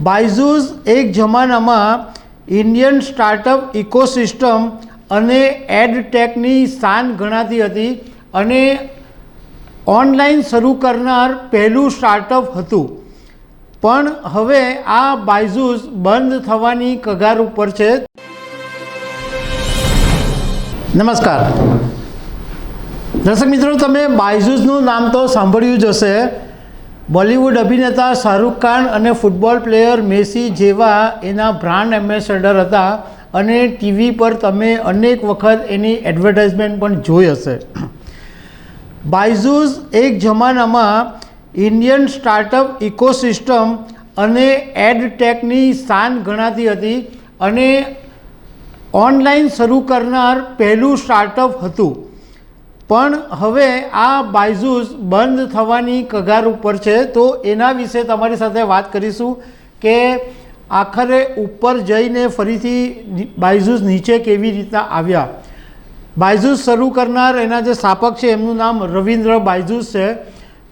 બાયજૂસ એક જમાનામાં Indian startup ecosystem અને એડટેકની શાન ગણાતી હતી અને ઓનલાઈન શરૂ કરનાર પહેલું સ્ટાર્ટઅપ હતું. પણ હવે આ બાયજૂસ બંધ થવાની કગાર ઉપર છે. નમસ્કાર દર્શક મિત્રો, તમે બાયજૂસનું નામ તો સાંભળ્યું જ હશે. બોલિવૂડ અભિનેતા શાહરૂખ ખાન અને ફૂટબોલ પ્લેયર મેસી જેવા એના બ્રાન્ડ એમ્બેસેડર હતા અને ટીવી પર તમે અનેક વખત એની એડવર્ટાઇઝમેન્ટ પણ જોઈ હશે. બાયજૂસ એક જમાનામાં ઇન્ડિયન સ્ટાર્ટઅપ ઇકોસિસ્ટમ અને એડટેકની શાન ગણાતી હતી અને ઓનલાઈન શરૂ કરનાર પહેલું સ્ટાર્ટઅપ હતું. પણ હવે આ બાયજૂસ બંધ થવાની કગાર ઉપર છે. તો એના વિશે તમારી સાથે વાત કરીશું કે આખરે ઉપર જઈને ફરીથી બાયજૂસ નીચે કેવી રીતના આવ્યા. બાયજૂસ શરૂ કરનાર એના જે સ્થાપક છે એમનું નામ રવિન્દ્ર બાયજૂસ છે.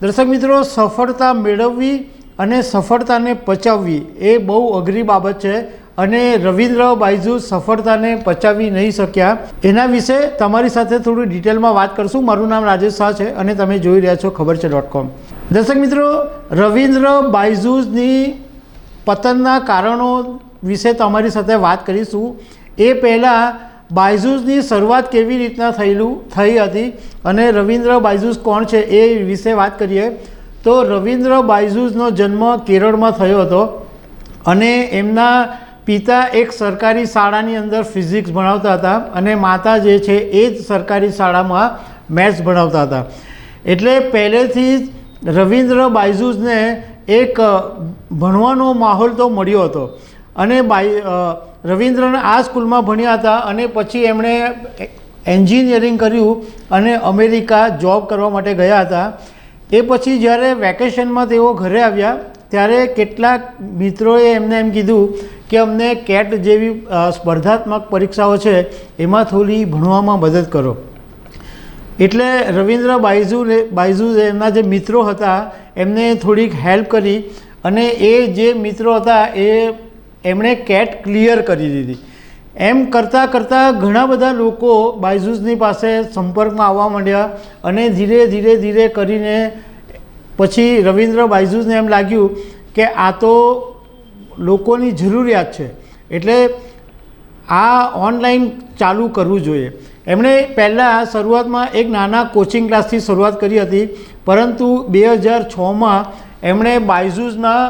દર્શક મિત્રો, સફળતા મેળવવી અને સફળતાને પચાવવી એ બહુ અઘરી બાબત છે અને રવિન્દ્ર બાયજૂસ સફળતાને પચાવી નહીં શક્યા. એના વિશે તમારી સાથે થોડું ડિટેલમાં વાત કરશું. મારું નામ રાજેશ શાહ છે અને તમે જોઈ રહ્યા છો ખબરછે.com. દર્શક મિત્રો, રવિન્દ્ર બાયજૂસની પતનના કારણો વિશે તમારી સાથે વાત કરીશું. એ પહેલાં બાયજૂસની શરૂઆત કેવી રીતના થઈ હતી અને રવિન્દ્ર બાયજૂસ કોણ છે એ વિશે વાત કરીએ. તો રવિન્દ્ર બાયજૂસનો જન્મ કેરળમાં થયો હતો અને એમના પિતા એક સરકારી શાળાની અંદર ફિઝિક્સ ભણાવતા હતા અને માતા જે છે એ જ સરકારી શાળામાં મેથ્સ ભણાવતા હતા. એટલે પહેલેથી જ રવિન્દ્ર બાયજૂસને એક ભણવાનો માહોલ તો મળ્યો હતો અને રવિન્દ્રને આ સ્કૂલમાં ભણ્યા હતા અને પછી એમણે એન્જિનિયરિંગ કર્યું અને અમેરિકા જોબ કરવા માટે ગયા હતા. એ પછી જ્યારે વેકેશનમાં તેઓ ઘરે આવ્યા ત્યારે કેટલાક મિત્રોએ એમને એમ કીધું કે અમને કેટ જેવી સ્પર્ધાત્મક પરીક્ષાઓ છે એમાં થોડી ભણવામાં મદદ કરો. એટલે રવિન્દ્ર બાયજૂસ એમના જે મિત્રો હતા એમને થોડીક હેલ્પ કરી અને એ જે મિત્રો હતા એમણે કેટ ક્લિયર કરી દીધી. એમ કરતાં કરતાં ઘણા બધા લોકો બાયજૂસની પાસે સંપર્કમાં આવવા માંડ્યા અને ધીરે ધીરે કરીને પછી રવિન્દ્ર બાયજૂસને એમ લાગ્યું કે આ તો લોકોની જરૂરિયાત છે એટલે આ ઓનલાઈન ચાલુ કરવું જોઈએ. એમણે પહેલાં શરૂઆતમાં એક નાના કોચિંગ ક્લાસથી શરૂઆત કરી હતી, પરંતુ 2006માં એમણે બાયજૂસના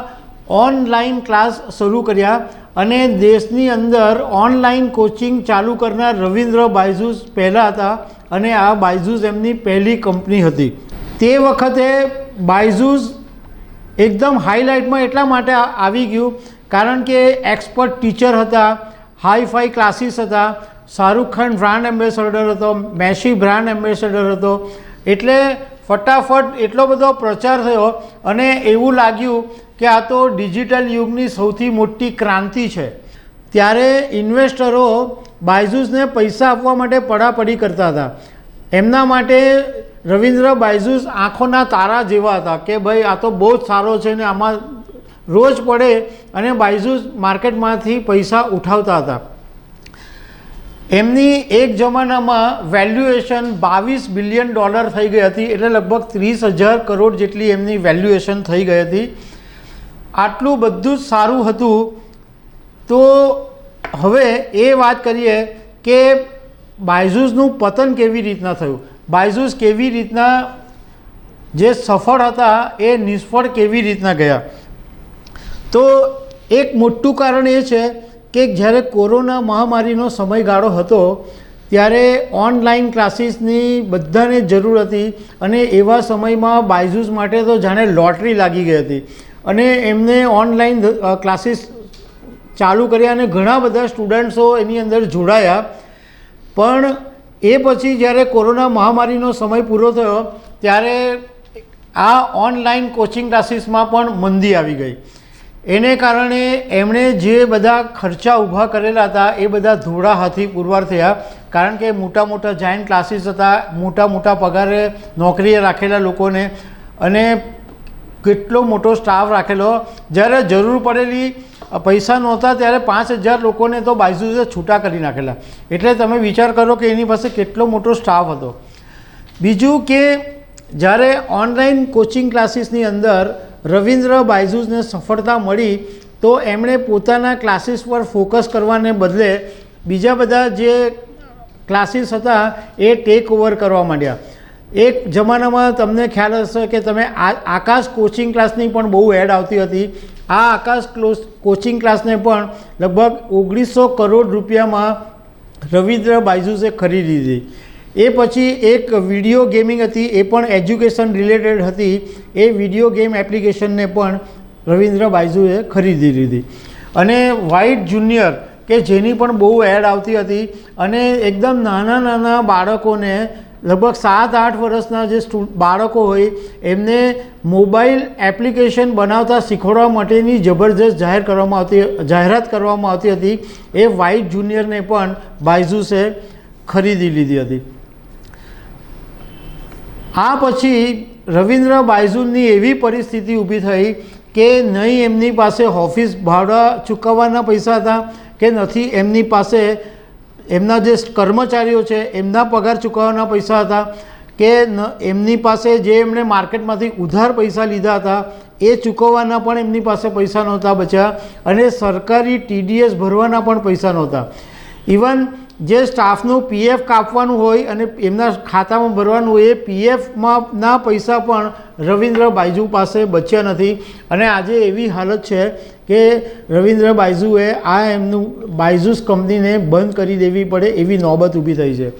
ઓનલાઈન ક્લાસ શરૂ કર્યા અને દેશની અંદર ઓનલાઈન કોચિંગ ચાલુ કરનાર રવિન્દ્ર બાયજૂસ પહેલાં હતા અને આ બાયજૂસ એમની પહેલી કંપની હતી. તે વખતે બાયજૂસ એકદમ હાઈલાઇટમાં એટલા માટે આવી ગયું કારણ કે એક્સપર્ટ ટીચર હતા, હાઈ-ફાઈ ક્લાસીસ હતા, શાહરૂખ ખાન બ્રાન્ડ એમ્બેસેડર હતો, મેસી બ્રાન્ડ એમ્બેસેડર હતો. એટલે ફટાફટ એટલો બધો પ્રચાર થયો અને એવું લાગ્યું કે આ તો ડિજિટલ યુગની સૌથી મોટી ક્રાંતિ છે. ત્યારે ઇન્વેસ્ટરો બાયજૂસને પૈસા આપવા માટે પડાપડી કરતા હતા. એમના માટે રવિન્દ્ર બાયજૂસ આંખોના તારા જેવા હતા કે ભાઈ આ તો બહુ જ સારો છે ને આમાં રોજ પડે અને બાયજૂસ માર્કેટમાંથી પૈસા ઉઠાવતા હતા. એમની એક જમાનામાં વેલ્યુએશન $22 બિલિયન થઈ ગઈ હતી. એટલે લગભગ 30,000 કરોડ જેટલી એમની વેલ્યુએશન થઈ ગઈ હતી. આટલું બધું જ સારું હતું. તો હવે એ વાત કરીએ કે બાયજૂસનું પતન કેવી રીતના થયું, બાયજૂસ કેવી રીતના જે સફળ હતા એ નિષ્ફળ કેવી રીતના ગયા. તો એક મોટું કારણ એ છે કે જ્યારે કોરોના મહામારીનો સમયગાળો હતો ત્યારે ઓનલાઈન ક્લાસીસની બધાને જરૂર હતી અને એવા સમયમાં બાયજૂસ માટે તો જાણે લોટરી લાગી ગઈ હતી અને એમને ઓનલાઈન ક્લાસીસ ચાલુ કર્યા અને ઘણા બધા સ્ટુડન્ટ્સો એની અંદર જોડાયા. પણ એ પછી જ્યારે કોરોના મહામારીનો સમય પૂરો થયો ત્યારે આ ઓનલાઈન કોચિંગ ક્લાસીસમાં પણ મંદી આવી ગઈ. એને કારણે એમણે જે બધા ખર્ચા ઊભા કરેલા હતા એ બધા ધોળા હાથી પુરવાર થયા કારણ કે મોટા જાયન્ટ ક્લાસીસ હતા, મોટા પગારે નોકરીએ રાખેલા લોકોને અને કેટલો મોટો સ્ટાફ રાખેલો, જ્યારે જરૂર પડેલી પૈસા નહોતા ત્યારે 5000 લોકોને તો બાયજૂસે છૂટા કરી નાખેલા. એટલે તમે વિચાર કરો કે એની પાસે કેટલો મોટો સ્ટાફ હતો. બીજું કે જ્યારે ઓનલાઈન કોચિંગ ક્લાસીસની અંદર રવિન્દ્ર બાયજૂસને સફળતા મળી તો એમણે પોતાના ક્લાસીસ પર ફોકસ કરવાને બદલે બીજા બધા જે ક્લાસીસ હતા એ ટેક ઓવર કરવા માંડ્યા. એક જમાનામાં તમને ખ્યાલ હશે કે તમે આકાશ કોચિંગ ક્લાસની પણ બહુ એડ આવતી હતી. આ આકાશ કોચિંગ ક્લાસને પણ લગભગ 1900 કરોડ રૂપિયામાં રવિન્દ્ર બાયજૂસે ખરીદી લીધી. એ પછી એક વિડીયો ગેમિંગ હતી, એ પણ એજ્યુકેશન રિલેટેડ હતી. એ વિડીયો ગેમ એપ્લિકેશનને પણ રવિન્દ્ર બાયજૂએ ખરીદી લીધી. અને વ્હાઇટ જુનિયર કે જેની પણ બહુ એડ આવતી હતી અને એકદમ નાના નાના બાળકોને લગભગ 7-8 વર્ષના જે બાળકો હોય એમને મોબાઈલ એપ્લિકેશન બનાવતા શીખવાડવા માટેની જબરજસ્ત જાહેરાત કરવામાં આવતી હતી. એ વ્હાઇટ જુનિયરને પણ બાયજૂસે ખરીદી લીધી હતી. આ પછી રવિન્દ્ર બાયજૂસની એવી પરિસ્થિતિ ઊભી થઈ કે નહીં એમની પાસે ઓફિસ ભાડા ચૂકવવાના પૈસા હતા કે નથી એમની પાસે એમના જે કર્મચારીઓ છે એમના પગાર ચૂકવવાના પૈસા હતા કે એમની પાસે જે એમણે માર્કેટમાંથી ઉધાર પૈસા લીધા હતા એ ચૂકવવાના પણ એમની પાસે પૈસા નહોતા બચ્યા અને સરકારી TDS ભરવાના પણ પૈસા નહોતા. ઇવન જે સ્ટાફનું PF કાપવાનું હોય અને એમના ખાતામાં ભરવાનું હોય એ PFના પૈસા પણ રવિન્દ્ર બાયજૂ પાસે બચ્યા નથી. અને આજે એવી હાલત છે કે રવિન્દ્ર બાયજૂએ એમનું બાયજૂસ કંપનીને બંધ કરી દેવી પડે એવી નોબત ઊભી થઈ છે.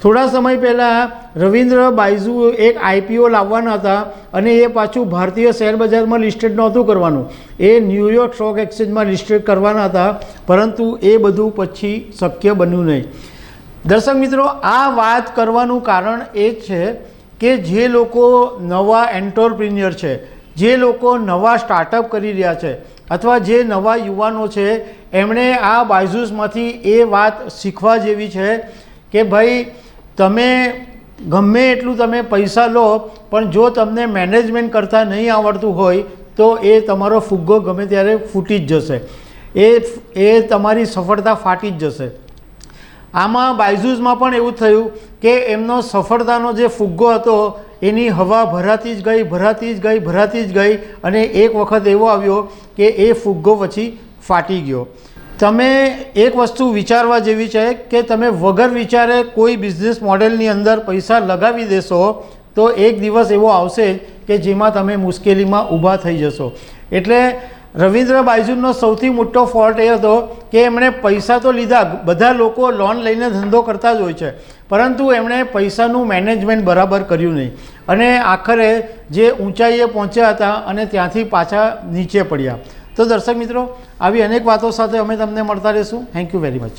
થોડા સમય પહેલાં રવિન્દ્ર બાયજૂ એક IPO લાવવાના હતા અને એ પાછું ભારતીય શેર બજારમાં લિસ્ટેડ નહોતું કરવાનું, એ ન્યૂયોર્ક સ્ટોક એક્સચેન્જમાં લિસ્ટેડ કરવાના હતા, પરંતુ એ બધું પછી શક્ય બન્યું નહીં. દર્શક મિત્રો, આ વાત કરવાનું કારણ એ છે કે જે લોકો નવા એન્ટરપ્રિન્યોર છે, જે લોકો નવા સ્ટાર્ટઅપ કરી રહ્યા છે અથવા જે નવા યુવાનો છે એમણે આ બાયજૂસમાંથી એ વાત શીખવા જેવી છે કે ભાઈ તમે ગમે એટલું તમે પૈસા લો પણ જો તમને મેનેજમેન્ટ કરતાં નહીં આવડતું હોય તો એ તમારો ફુગ્ગો ગમે ત્યારે ફૂટી જ જશે, એ તમારી સફળતા ફાટી જ જશે. આમાં બાયજૂસમાં પણ એવું થયું કે એમનો સફળતાનો જે ફુગ્ગો હતો એની હવા ભરાતી જ ગઈ અને એક વખત એવો આવ્યો કે એ ફુગ્ગો પછી ફાટી ગયો. તમે એક વસ્તુ વિચારવા જેવી છે કે તમે વગર વિચારે કોઈ બિઝનેસ મોડેલની અંદર પૈસા લગાવી દેશો તો એક દિવસ એવો આવશે કે જેમાં તમે મુશ્કેલીમાં ઊભા થઈ જશો. એટલે રવિન્દ્ર બાયજૂનો સૌથી મોટો ફોલ્ટ એ હતો કે એમણે પૈસા તો લીધા, બધા લોકો લોન લઈને ધંધો કરતા જ હોય છે, પરંતુ એમણે પૈસાનું મેનેજમેન્ટ બરાબર કર્યું નહીં અને આખરે જે ઊંચાઈએ પહોંચ્યા હતા અને ત્યાંથી પાછા નીચે પડ્યા. તો દર્શક મિત્રો, આવી અનેક વાતો સાથે અમે તમને મળતા રહીશું. Thank you very much.